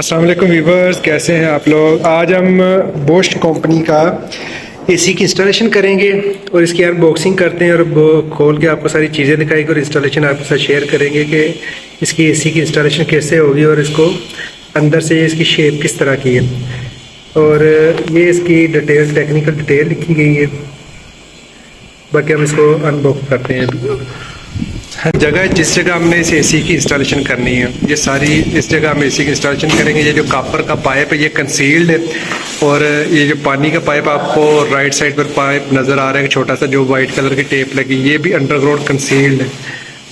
अस्सलाम वालेकुम व्यूवर्स, कैसे हैं आप लोग। आज हम बोश कंपनी का एसी की इंस्टॉलेशन करेंगे और इसकी अनबॉक्सिंग करते हैं और खोल के आपको सारी चीज़ें दिखाएंगे और इंस्टॉलेशन आपके साथ शेयर करेंगे कि इसकी एसी की इंस्टॉलेशन कैसे होगी और इसको अंदर से इसकी शेप किस तरह की है और ये इसकी डिटेल टेक्निकल डिटेल लिखी गई है। बाकी हम इसको अनबॉक्स करते हैं। जगह जिस जगह हमने इस एसी की इंस्टॉलेशन करनी है, ये सारी इस जगह हम एसी की इंस्टॉलेशन करेंगे। ये जो कॉपर का पाइप है ये कंसील्ड है और ये जो पानी का पाइप आपको राइट साइड पर पाइप नज़र आ रहा है छोटा सा जो वाइट कलर की टेप लगी, ये भी अंडरग्राउंड कंसील्ड है।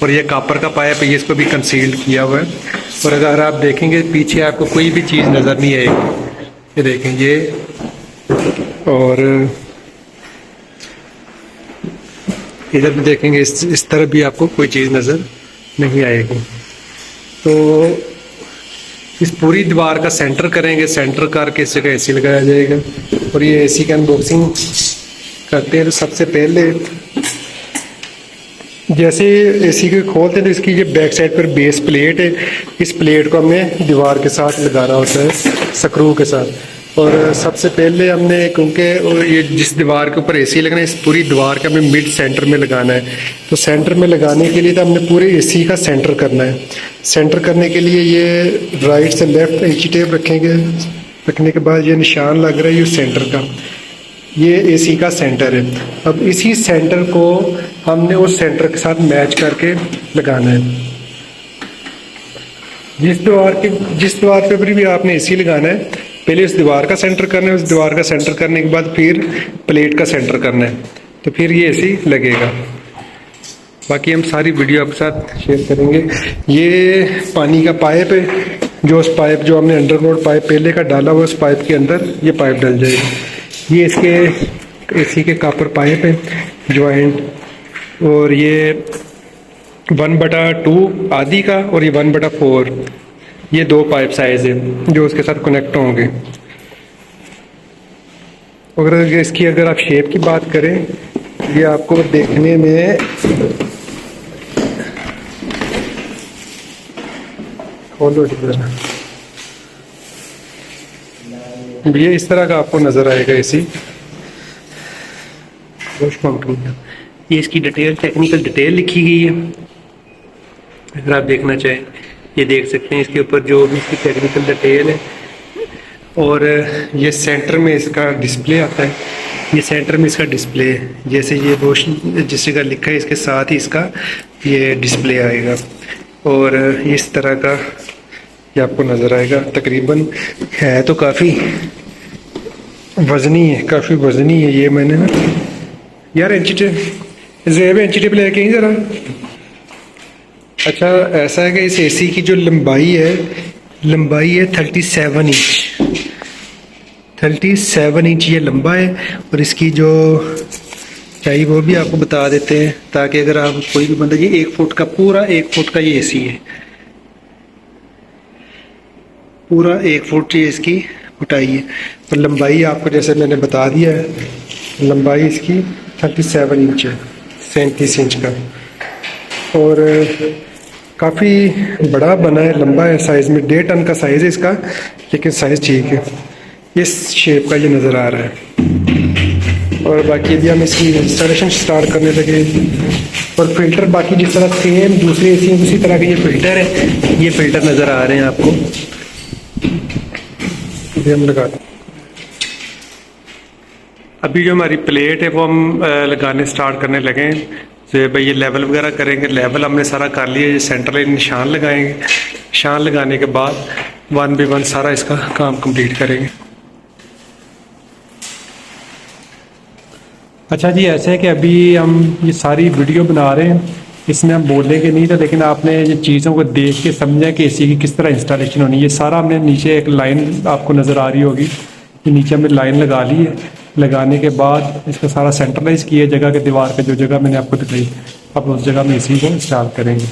और ये कॉपर का पाइप है, ये इसको भी कंसील्ड किया हुआ है। और अगर आप देखेंगे पीछे आपको कोई भी चीज़ नज़र नहीं आएगी। ये देखें ये, और इधर भी देखेंगे इस तरफ भी आपको कोई चीज़ नज़र नहीं आएगी। तो इस पूरी दीवार का सेंटर करेंगे, सेंटर करके इस जगह एसी लगाया जाएगा। और ये एसी की अनबॉक्सिंग करते हैं। तो सबसे पहले जैसे एसी को खोलते हैं तो इसकी ये बैक साइड पर बेस प्लेट है, इस प्लेट को हमने दीवार के साथ लगाना होता है स्क्रू के साथ। और सबसे पहले हमने, क्योंकि ये जिस दीवार के ऊपर एसी लगना है इस पूरी दीवार के हमें मिड सेंटर में लगाना है, तो सेंटर में लगाने के लिए तो हमने पूरे एसी का सेंटर करना है। सेंटर करने के लिए ये राइट से लेफ्ट एच टेप रखेंगे। रखने के बाद ये निशान लग रहा है ये सेंटर का, ये एसी का सेंटर है। अब इसी सेंटर को हमने उस सेंटर के साथ मैच करके लगाना है। जिस दीवार पे भी आपने एसी लगाना है, पहले उस दीवार का सेंटर करना है, उस दीवार का सेंटर करने के बाद फिर प्लेट का सेंटर करना है, तो फिर ये एसी लगेगा। बाकी हम सारी वीडियो आपके साथ शेयर करेंगे। ये पानी का पाइप है, जो उस पाइप जो हमने अंडरग्राउंड पाइप पहले का डाला हुआ उस पाइप के अंदर ये पाइप डल जाएगा। ये इसके एसी के कॉपर पाइप है ज्वाइंट, और ये 1/2 आधी का और ये 1/4, ये 2 पाइप साइज है जो उसके साथ कनेक्ट होंगे। अगर इसकी अगर आप शेप की बात करें, ये आपको देखने में ये इस तरह का आपको नजर आएगा एसी बोश कंपनी का। ये इसकी डिटेल टेक्निकल डिटेल लिखी गई है, अगर आप देखना चाहें ये देख सकते हैं इसके ऊपर जो भी इसकी टेक्निकल डिटेल है। और ये सेंटर में इसका डिस्प्ले आता है, ये सेंटर में इसका डिस्प्ले है। जैसे ये बोश जिस जगह लिखा है इसके साथ ही इसका ये डिस्प्ले आएगा और इस तरह का ये आपको नज़र आएगा। तकरीबन है तो काफ़ी वज़नी है, काफ़ी वज़नी है ये। मैंने ना यार इंची टेप लेके ही ज़रा। अच्छा ऐसा है कि इस एसी की जो लंबाई है 37 इंच। 37 इंच ये लंबा है। और इसकी जो चाहिए वो भी आपको बता देते हैं, ताकि अगर आप कोई भी बंदा, ये 1 फुट का, पूरा 1 फुट का ये एसी है, पूरा 1 फुट ये इसकी ऊंचाई है। और लंबाई आपको जैसे मैंने बता दिया है, लंबाई इसकी 37 इंच है, 37 इंच का। और काफ़ी बड़ा बना है, लंबा है साइज़ में, 1.5 टन का साइज़ है इसका, लेकिन साइज़ ठीक है। इस शेप का ये नज़र आ रहा है। और बाकी भी हम इसकी इंस्टॉलेशन स्टार्ट करने लगे। और फिल्टर बाकी जिस तरह सेम दूसरे एसी में उसी तरह के ये फिल्टर है, ये फिल्टर नज़र आ रहे हैं आपको, ये हम लगा दें। अभी जो हमारी प्लेट है वो हम लगाने स्टार्ट करने लगे हैं। तो भाई ये लेवल वगैरह करेंगे, लेवल हमने सारा कर लिया। ये सेंटर लाइन निशान लगाएंगे, निशान लगाने के बाद 1 by 1 सारा इसका काम कंप्लीट करेंगे। अच्छा जी, ऐसे है कि अभी हम ये सारी वीडियो बना रहे हैं, इसमें हम बोलेंगे नहीं तो, लेकिन आपने ये चीज़ों को देख के समझा कि एसी की किस तरह इंस्टॉलेशन होनी है। ये सारा हमने नीचे एक लाइन आपको नज़र आ रही होगी, ये नीचे हमने लाइन लगा ली है। लगाने के बाद इसका सारा सेंट्रलाइज किया जगह के, दीवार पे जो जगह मैंने आपको दिखाई, अब उस जगह में एसी को इंस्टॉल करेंगे।